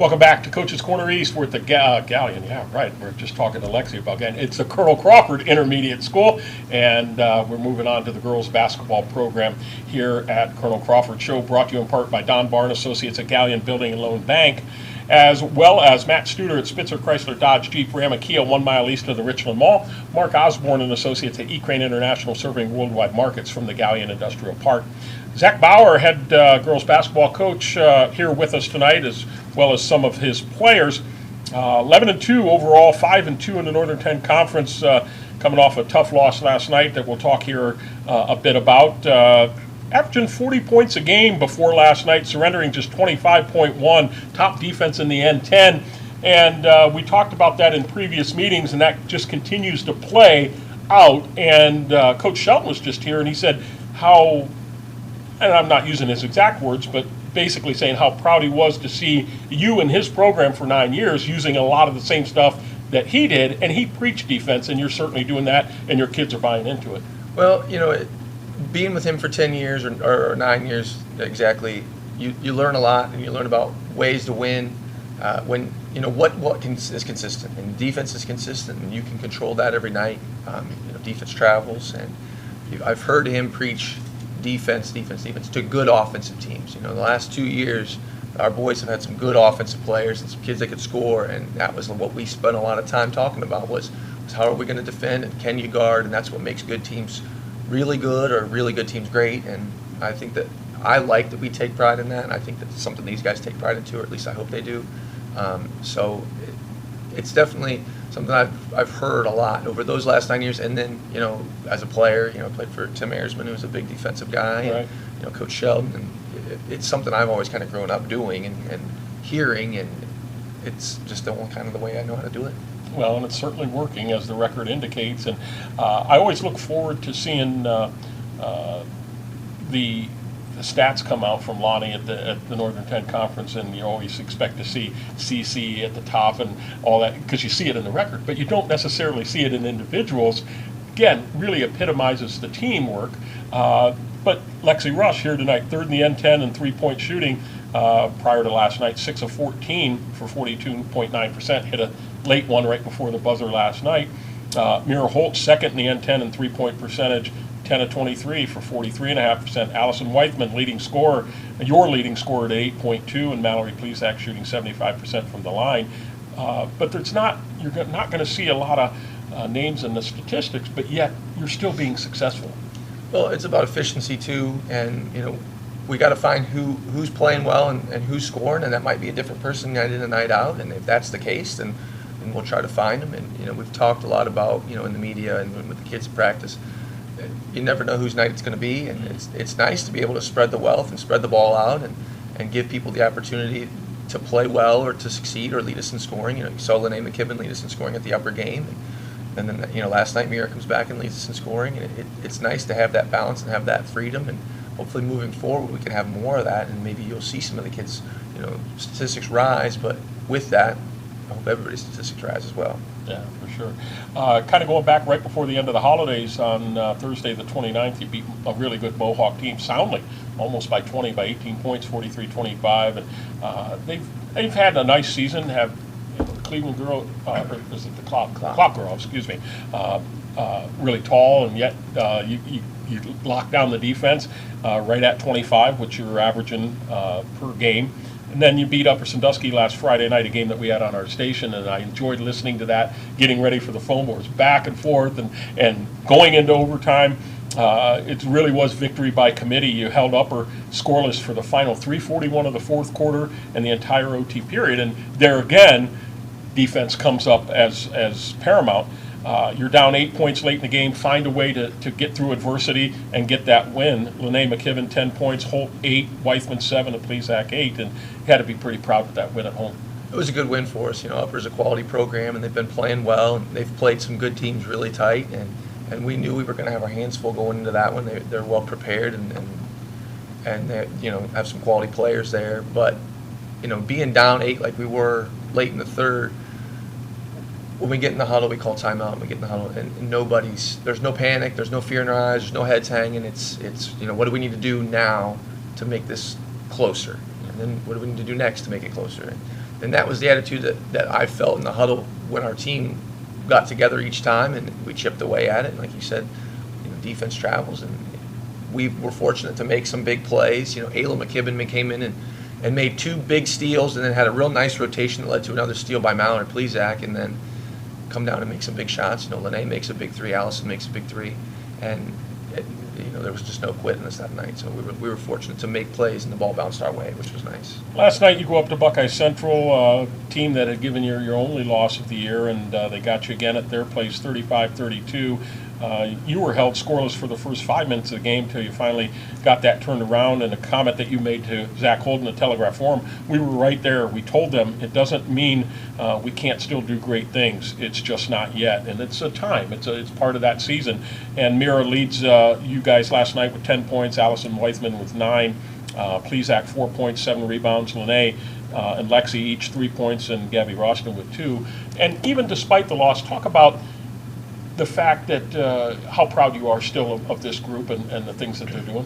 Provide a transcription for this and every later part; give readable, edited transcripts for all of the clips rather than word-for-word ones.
Welcome back to Coach's Corner East. We're at the Galleon. Yeah, right. We're just talking to Lexi about Galleon. It's the Colonel Crawford Intermediate School, and we're moving on to the girls basketball program here at Colonel Crawford. Show brought to you in part by Don Barn Associates at Galleon Building and Loan Bank, as well as Matt Studer at Spitzer Chrysler Dodge Jeep Ram and Kia 1 mile east of the Richland Mall. Mark Osborne and Associates at E-Crane International, serving worldwide markets from the Galleon Industrial Park. Zach Bauer, head girls basketball coach, here with us tonight, as well as some of his players. 11-2 overall, 5-2 in the Northern 10 Conference, coming off a tough loss last night that we'll talk here a bit about. Averaging 40 points a game before last night, surrendering just 25.1, top defense in the N10. And we talked about that in previous meetings, and that just continues to play out. And Coach Shelton was just here, and he said how, and I'm not using his exact words, but basically saying how proud he was to see you and his program for 9 years using a lot of the same stuff that he did, and he preached defense, and you're certainly doing that, and your kids are buying into it. Well, being with him for 10 years or 9 years exactly, you learn a lot, and you learn about ways to win when is consistent, and defense is consistent, and you can control that every night. Defense travels, and I've heard him preach defense to good offensive teams. The last 2 years, our boys have had some good offensive players and some kids that could score, and that was what we spent a lot of time talking about was how are we going to defend and can you guard, and that's what makes good teams really good or really good teams great. And I think that I like that we take pride in that, and I think that's something these guys take pride into, or at least I hope they do. So it's definitely something I've heard a lot over those last 9 years. And then, as a player, I played for Tim Ayersman, who's a big defensive guy, right. And, Coach Sheldon. And it's something I've always kind of grown up doing and hearing, and it's just kind of the way I know how to do it. Well, and it's certainly working, as the record indicates. And I always look forward to seeing the stats come out from Lonnie at the Northern 10 Conference, and you always expect to see CC at the top and all that, because you see it in the record, but you don't necessarily see it in individuals. Again, really epitomizes the teamwork. But Lexi Rush here tonight, third in the N10 in three-point shooting prior to last night, 6 of 14 for 42.9%, hit a late one right before the buzzer last night. Mira Holt, second in the N10 in three-point percentage, 10 of 23 for 43.5%. Allison Weithman, leading scorer, your leading scorer at 8.2, and Mallory Plesac shooting 75% from the line. But you're not going to see a lot of names in the statistics, but yet you're still being successful. Well, it's about efficiency too, and we got to find who's playing well and who's scoring, and that might be a different person night in and night out. And if that's the case, then we'll try to find them. And we've talked a lot about in the media and with the kids in practice. You never know whose night it's going to be, and it's nice to be able to spread the wealth and spread the ball out and give people the opportunity to play well or to succeed or lead us in scoring. You saw Lene McKibben lead us in scoring at the upper game, and then last night Mira comes back and leads us in scoring, and it's nice to have that balance and have that freedom, and hopefully moving forward we can have more of that, and maybe you'll see some of the kids statistics rise, but with that I hope everybody's statistics rise as well. Yeah, for sure. Kind of going back right before the end of the holidays on Thursday the 29th, you beat a really good Mohawk team soundly, almost by 20, by 18 points, 43-25. And they've had a nice season. Have the Cleveland girl, or is it the Clock girl? Excuse me. Really tall, and yet you lock down the defense right at 25, which you're averaging per game. And then you beat Upper Sandusky last Friday night, a game that we had on our station, and I enjoyed listening to that, getting ready for the foam wars, back and forth, and going into overtime. It really was victory by committee. You held Upper scoreless for the final 3:41 of the fourth quarter and the entire OT period. And there again, defense comes up as paramount. You're down 8 points late in the game, find a way to get through adversity and get that win. Lene McKibben, 10 points, Holt 8, Weithman 7, and Plesac 8, and you had to be pretty proud with that win at home. It was a good win for us. Upper's a quality program, and they've been playing well, and they've played some good teams really tight, and we knew we were going to have our hands full going into that one. They're well prepared, and they have some quality players there. But being down 8 like we were late in the third, when we get in the huddle, we call timeout. And we get in the huddle, and there's no panic, there's no fear in our eyes, there's no heads hanging. It's what do we need to do now to make this closer, and then what do we need to do next to make it closer? And that was the attitude that I felt in the huddle when our team got together each time, and we chipped away at it. And like you said, defense travels, and we were fortunate to make some big plays. Ayla McKibben came in and made 2 big steals, and then had a real nice rotation that led to another steal by Mallory Plezak, and then come down and make some big shots. Lene makes a big 3, Allison makes a big 3, and there was just no quitting us that night. So we were fortunate to make plays, and the ball bounced our way, which was nice. Last night you go up to Buckeye Central, team that had given you your only loss of the year, and they got you again at their place 35-32. You were held scoreless for the first 5 minutes of the game till you finally got that turned around. And a comment that you made to Zach Holden at Telegraph Forum, we were right there. We told them it doesn't mean we can't still do great things. It's just not yet. And it's a time. It's part of that season. And Mira leads you guys last night with 10 points, Allison Weithman with 9, Plezak 4 points, 7 rebounds, Lene and Lexi each 3 points, and Gabby Roston with 2. And even despite the loss, talk about the fact that how proud you are still of this group and the things that they're doing.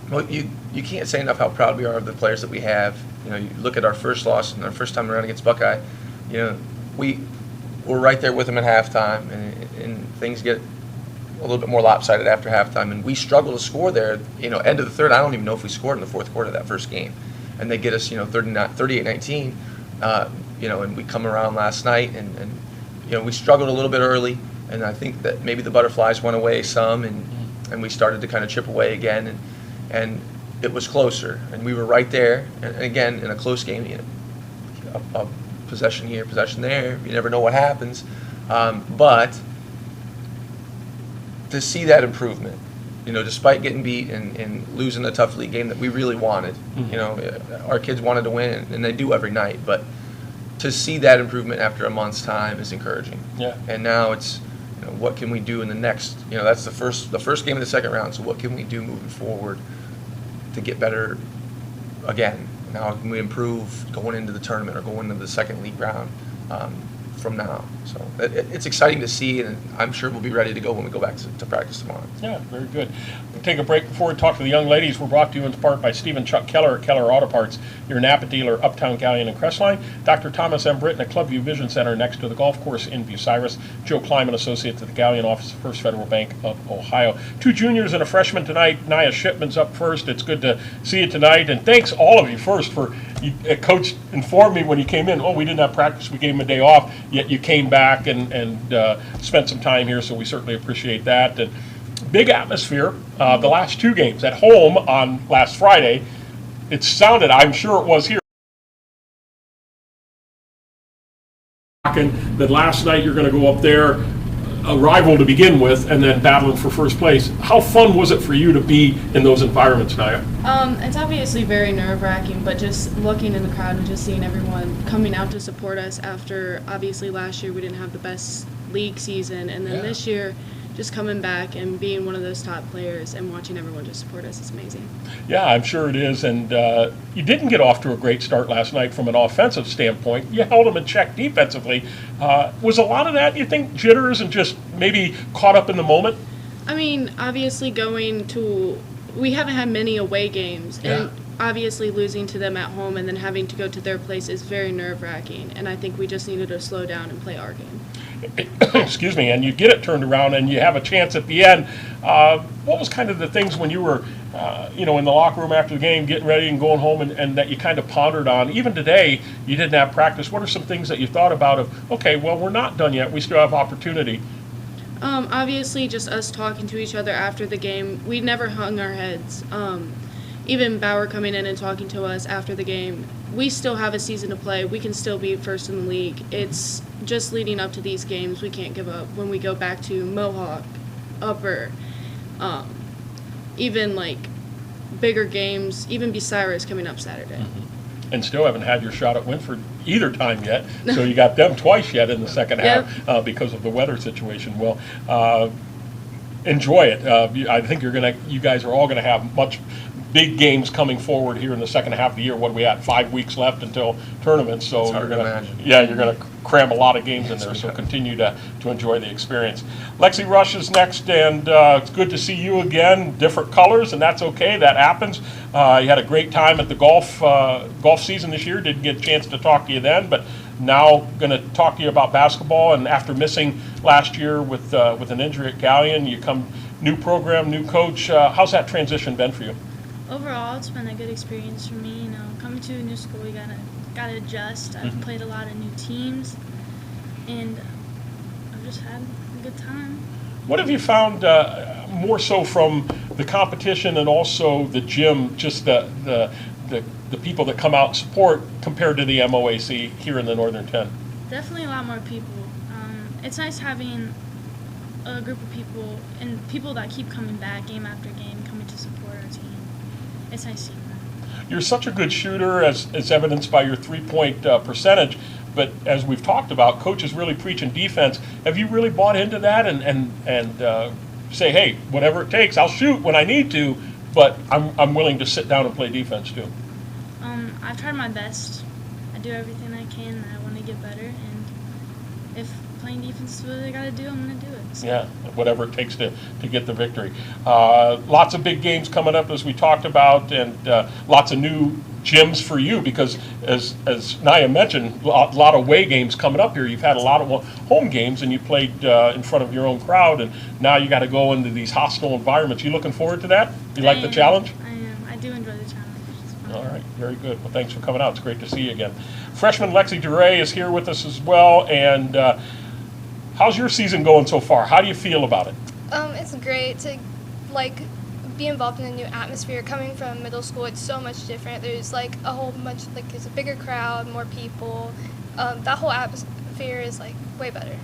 Well, you can't say enough how proud we are of the players that we have. You look at our first loss and our first time around against Buckeye. We were right there with them at halftime, and things get a little bit more lopsided after halftime, and we struggle to score there. End of the third, I don't even know if we scored in the fourth quarter of that first game, and they get us 38-19. And we come around last night, and we struggled a little bit early. And I think that maybe the butterflies went away some, and we started to kind of chip away again, and it was closer, and we were right there. And again, in a close game, a possession here, possession there, you never know what happens. But to see that improvement, despite getting beat and losing a tough league game that we really wanted, our kids wanted to win, and they do every night. But to see that improvement after a month's time is encouraging. Yeah. And now it's, what can we do in the next? That's the first game of the second round. So what can we do moving forward to get better again? How can we improve going into the tournament or going into the second league round from now? So it's exciting to see, and I'm sure we'll be ready to go when we go back to practice tomorrow. Yeah, very good. We'll take a break before we talk to the young ladies. We're brought to you in part by Steve and Chuck Keller at Keller Auto Parts, your Napa dealer, Uptown, Galleon, and Crestline. Dr. Thomas M. Britton at Clubview Vision Center next to the golf course in Bucyrus. Joe Kleiman, associate to the Galleon office of First Federal Bank of Ohio. 2 juniors and a freshman tonight. Nia Shipman's up first. It's good to see you tonight. And thanks all of you first for, Coach informed me when you came in, we didn't have practice. We gave him a day off, yet you came back and spent some time here, so we certainly appreciate that. And big atmosphere. The last 2 games at home on last Friday, it sounded, I'm sure it was here, that last night you're going to go up there, a rival to begin with, and then battling for first place. How fun was it for you to be in those environments, Naya? It's obviously very nerve-wracking, but just looking in the crowd and just seeing everyone coming out to support us after, obviously, last year we didn't have the best league season, and then this year, just coming back and being one of those top players and watching everyone just support us is amazing. Yeah, I'm sure it is. And you didn't get off to a great start last night from an offensive standpoint. You held them in check defensively. Was a lot of that, you think, jitters and just maybe caught up in the moment? I mean, obviously we haven't had many away games. And obviously losing to them at home and then having to go to their place is very nerve-wracking. And I think we just needed to slow down and play our game. Excuse me, and you get it turned around and you have a chance at the end. What was kind of the things when you were, in the locker room after the game, getting ready and going home, and that you kind of pondered on? Even today, you didn't have practice. What are some things that you thought about of, okay, well, we're not done yet. We still have opportunity. Obviously, just us talking to each other after the game. We never hung our heads. Even Bauer coming in and talking to us after the game, we still have a season to play. We can still be first in the league. It's just leading up to these games. We can't give up. When we go back to Mohawk, Upper, even like bigger games, even Bucyrus coming up Saturday. Mm-hmm. And still haven't had your shot at Winford either time yet. So you got them twice yet in the second half because of the weather situation. Well, enjoy it. I think you guys are all going to have much big games coming forward here in the second half of the year. What are we at? 5 weeks left until tournaments. So It's hard you're to gonna, imagine. yeah, you're going to cram a lot of games in there. Yes, So we have. continue to enjoy the experience. Lexi Rush is next, and it's good to see you again. Different colors, and that's okay. That happens. You had a great time at the golf season this year. Didn't get a chance to talk to you then, but now going to talk to you about basketball. And after missing last year with an injury at Galleon, you come new program, new coach. How's that transition been for you? Overall, it's been a good experience for me. You know, coming to a new school, you gotta adjust. I've played a lot of new teams, and I've just had a good time. What have you found more so from the competition and also the gym, just the people that come out and support compared to the MOAC here in the Northern 10? Definitely a lot more people. It's nice having a group of people and people that keep coming back game after game, coming to support our team. It's nice seeing that. You're such a good shooter, as evidenced by your three-point percentage. But as we've talked about, coaches really preaching defense. Have you really bought into that and say, hey, whatever it takes, I'll shoot when I need to, but I'm willing to sit down and play defense too? I've tried my best. I do everything I can. I want to get better, and if playing defense is what I got to do, I'm going to do it. So. Yeah, whatever it takes to get the victory. Lots of big games coming up, as we talked about, and lots of new gyms for you, because as Nia mentioned, a lot of away games coming up here. You've had a lot of home games, and you played in front of your own crowd, and now you got to go into these hostile environments. You looking forward to that? You like the challenge? I am. I do enjoy the challenge. It's fun. All right, very good. Well, thanks for coming out. It's great to see you again. Freshman Lexi DeRay is here with us as well, and how's your season going so far? How do you feel about it? It's great to be involved in a new atmosphere. Coming from middle school, it's so much different. There's a whole bunch, there's a bigger crowd, more people. That whole atmosphere is way better.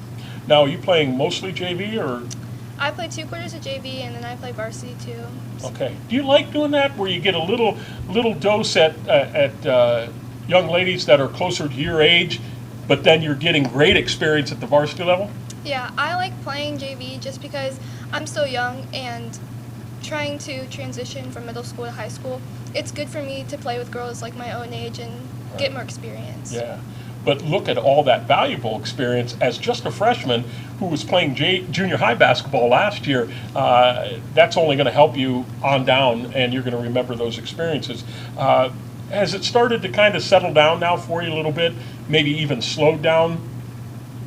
Now, are you playing mostly JV or? I play 2 quarters of JV and then I play varsity too. Okay. Do you like doing that, where you get a little dose at young ladies that are closer to your age, but then you're getting great experience at the varsity level? Yeah, I like playing JV just because I'm still young and trying to transition from middle school to high school. It's good for me to play with girls my own age and get more experience. Yeah. But look at all that valuable experience as just a freshman who was playing junior high basketball last year. That's only going to help you on down, and you're going to remember those experiences. Has it started to kind of settle down now for you a little bit, maybe even slowed down?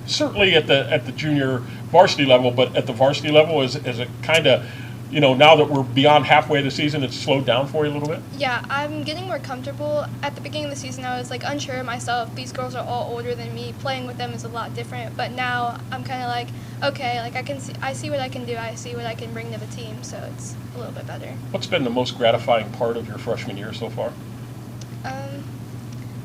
Certainly at the junior varsity level, but at the varsity level, is it kind of, now that we're beyond halfway of the season, it's slowed down for you a little bit? Yeah, I'm getting more comfortable. At the beginning of the season, I was unsure of myself. These girls are all older than me. Playing with them is a lot different. But now I'm kind of okay, I see what I can do. I see what I can bring to the team. So it's a little bit better. What's been the most gratifying part of your freshman year so far?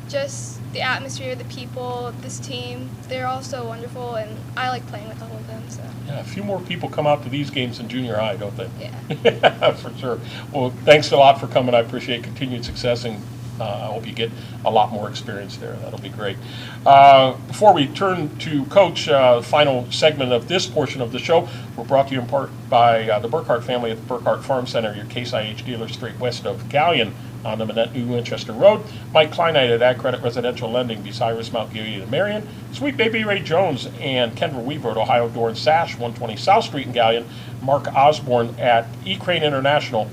Just the atmosphere, the people, this team. They're all so wonderful, and I like playing with all of them. So. Yeah, a few more people come out to these games in junior high, don't they? Yeah. For sure. Well, thanks a lot for coming. I appreciate continued success, and I hope you get a lot more experience there. That'll be great. Before we turn to Coach, final segment of this portion of the show, we're brought to you in part by the Burkhart family at the Burkhart Farm Center, your Case IH dealer straight west of Galleon on the New Winchester Road. Mike Kleinite at Ag Credit Residential Lending, Bucyrus, Mount Gilead, and Marion. Sweet Baby Ray Jones and Kendra Weaver at Ohio Door and Sash, 120 South Street in Galleon. Mark Osborne at E-Crane International,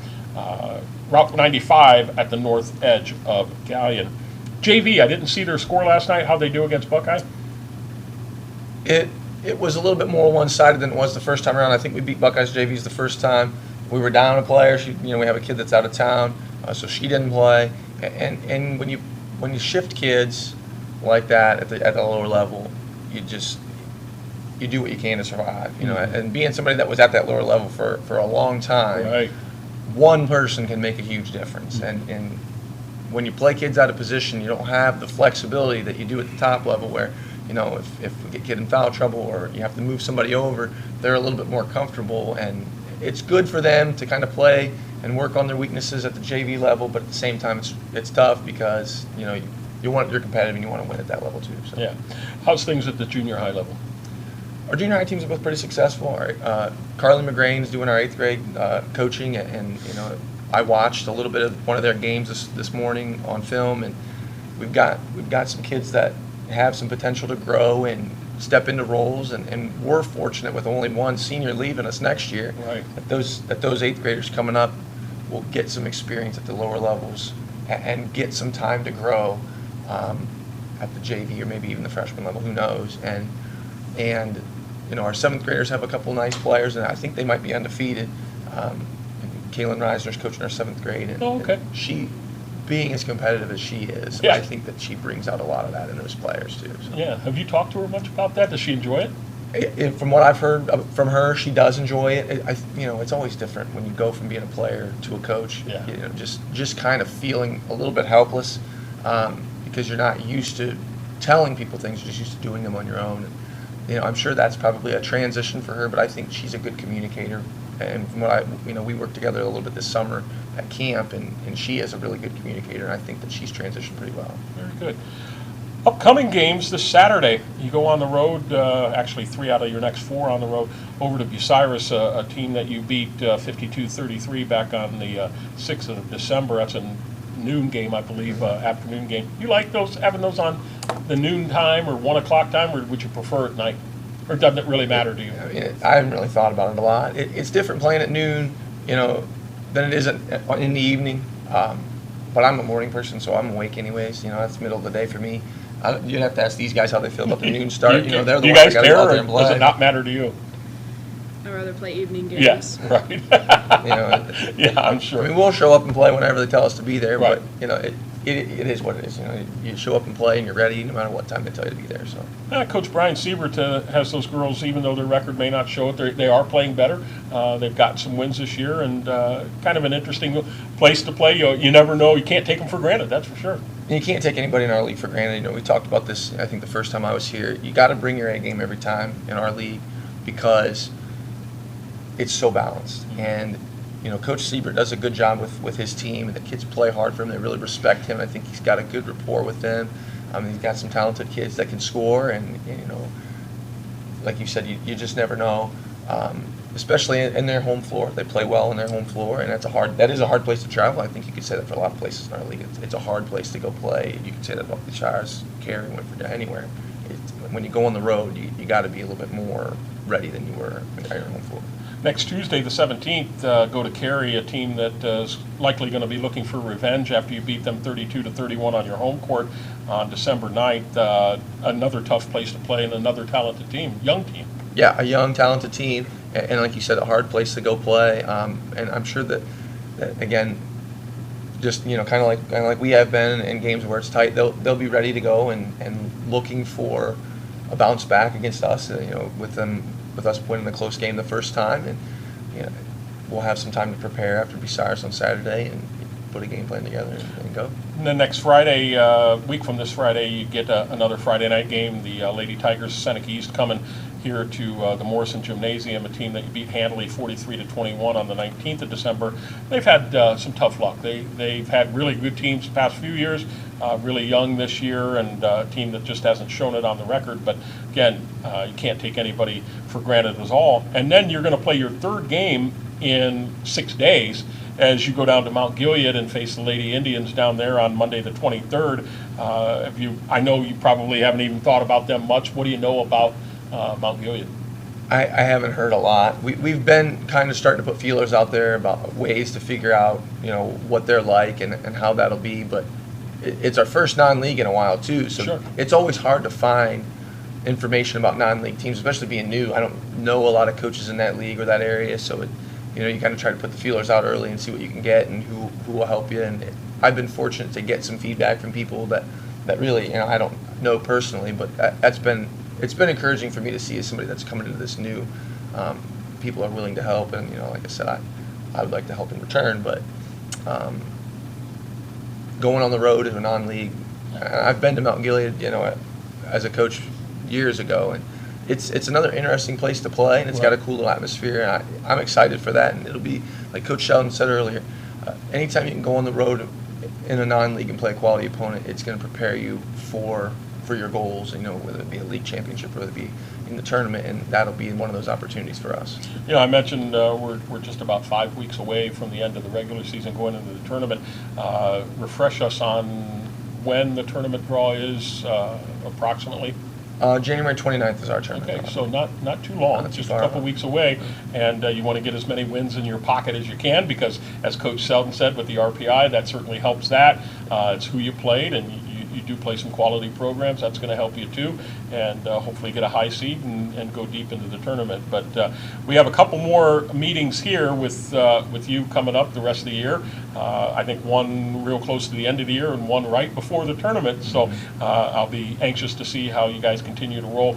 Route 95 at the north edge of Galleon. JV, I didn't see their score last night. How'd they do against Buckeye? It was a little bit more one-sided than it was the first time around. I think we beat Buckeyes JVs the first time. We were down a player. We have a kid that's out of town, so she didn't play. And when you shift kids like that at the lower level, you do what you can to survive. And being somebody that was at that lower level for a long time, Right. one person can make a huge difference. And when you play kids out of position, you don't have the flexibility that you do at the top level, where if we get kid in foul trouble or you have to move somebody over, they're a little bit more comfortable, and it's good for them to kind of play and work on their weaknesses at the JV level, but at the same time it's tough because you're competitive and you want to win at that level too. So. Yeah. How's things at the junior high level? Our junior high teams are both pretty successful. Carly McGrain's doing our 8th grade coaching, and I watched a little bit of one of their games this morning on film, and we've got some kids that have some potential to grow and step into roles, and we're fortunate with only one senior leaving us next year. Right. That those eighth graders coming up will get some experience at the lower levels and get some time to grow at the JV or maybe even the freshman level. Who knows? And our seventh graders have a couple nice players, and I think they might be undefeated. Kaylin Reisner's coaching our seventh grade, and, Oh, okay. and she, being as competitive as she is, Yeah. I think that she brings out a lot of that in those players too. So. Yeah. Have you talked to her much about that? Does she enjoy it? From what I've heard from her, she does enjoy it. It's always different when you go from being a player to a coach. Yeah. Just kind of feeling a little bit helpless because you're not used to telling people things, you're just used to doing them on your own. And, I'm sure that's probably a transition for her, but I think she's a good communicator. And from what we worked together a little bit this summer at camp, and she is a really good communicator, and I think that she's transitioned pretty well. Very good. Upcoming games this Saturday. You go on the road, actually 3 out of your next 4 on the road, over to Bucyrus, a team that you beat 52-33 back on the 6th of December. That's a noon game, I believe, afternoon game. You like having those on the noon time or 1 o'clock time, or would you prefer at night? Or doesn't it really matter to you? I haven't really thought about it a lot. It's different playing at noon, than it is in the evening. But I'm a morning person, so I'm awake anyways. That's middle of the day for me. You'd have to ask these guys how they feel about the noon start. They're the Do you ones guys that got to care, go out or there and play. does it not matter to you? I'd rather play evening games. Yes, right. Yeah, I'm sure. I mean, we'll show up and play whenever they tell us to be there, Right. but it is what it is. You show up and play, and you're ready no matter what time they tell you to be there. So. Coach Brian Siebert has those girls, even though their record may not show it, they are playing better. They've gotten some wins this year, and kind of an interesting place to play. You never know. You can't take them for granted, that's for sure. You can't take anybody in our league for granted. We talked about this, I think, the first time I was here. You got to bring your A game every time in our league because it's so balanced. And, Coach Siebert does a good job with his team, and the kids play hard for him. They really respect him. I think he's got a good rapport with them. He's got some talented kids that can score, and like you said, you just never know. Especially in their home floor, they play well in their home floor, and that is a hard place to travel. I think you could say that for a lot of places in our league. It's a hard place to go play. You could say that about the Shires, Cary, Winford, anywhere. When you go on the road, you got to be a little bit more ready than you were at your home floor. Next Tuesday, the 17th, go to Cary, a team that is likely going to be looking for revenge after you beat them 32-31 on your home court on December 9th. Another tough place to play and another talented team, young team. Yeah, a young, talented team, and like you said, a hard place to go play. And I'm sure that again, just kind of like we have been in games where it's tight, they'll be ready to go and looking for a bounce back against us. With us winning the close game the first time, and we'll have some time to prepare after Bucyrus on Saturday and put a game plan together and go. And then next Friday, week from this Friday, you get another Friday night game. The Lady Tigers, Seneca East, coming here to the Morrison Gymnasium, a team that you beat handily 43-21 on the 19th of December. They've had some tough luck. They've had really good teams the past few years, really young this year, and a team that just hasn't shown it on the record. But again, you can't take anybody for granted as all. And then you're going to play your third game in 6 days as you go down to Mount Gilead and face the Lady Indians down there on Monday the 23rd. I know you probably haven't even thought about them much. What do you know about Mount Gilead? I haven't heard a lot. We've been kind of starting to put feelers out there about ways to figure out, what they're like and how that'll be. But it's our first non-league in a while too, so Sure. It's always hard to find information about non-league teams, especially being new. I don't know a lot of coaches in that league or that area, so you kind of try to put the feelers out early and see what you can get and who will help you. And I've been fortunate to get some feedback from people that really, I don't know personally, but it's been encouraging for me to see as somebody that's coming into this new. People are willing to help, and like I said, I would like to help in return. But going on the road to a non-league, I've been to Mount Gilead, as a coach years ago, and it's another interesting place to play, and it's got a cool little atmosphere, and I'm excited for that. And it'll be, like Coach Sheldon said earlier, anytime you can go on the road in a non-league and play a quality opponent, it's going to prepare you for for your goals, whether it be a league championship or whether it be in the tournament, and that'll be one of those opportunities for us. I mentioned we're just about 5 weeks away from the end of the regular season going into the tournament. Refresh us on when the tournament draw is approximately. January 29th is our tournament. Okay, draw. so not too long, Not too just a far couple out. weeks away, and you want to get as many wins in your pocket as you can, because as Coach Selden said with the RPI, that certainly helps that. It's who you played, and you do play some quality programs. That's going to help you too, and hopefully get a high seed and go deep into the tournament. But we have a couple more meetings here with you coming up the rest of the year. I think one real close to the end of the year and one right before the tournament. So I'll be anxious to see how you guys continue to roll.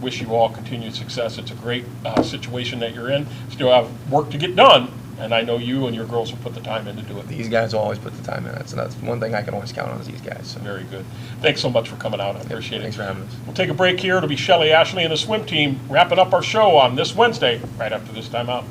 Wish you all continued success. It's a great situation that you're in. Still have work to get done, and I know you and your girls will put the time in to do it. These guys will always put the time in. That's one thing I can always count on is these guys. So. Very good. Thanks so much for coming out. I appreciate Thanks it. for having us. We'll take a break here. It'll be Shelley Ashley and the swim team wrapping up our show on this Wednesday, right after this timeout.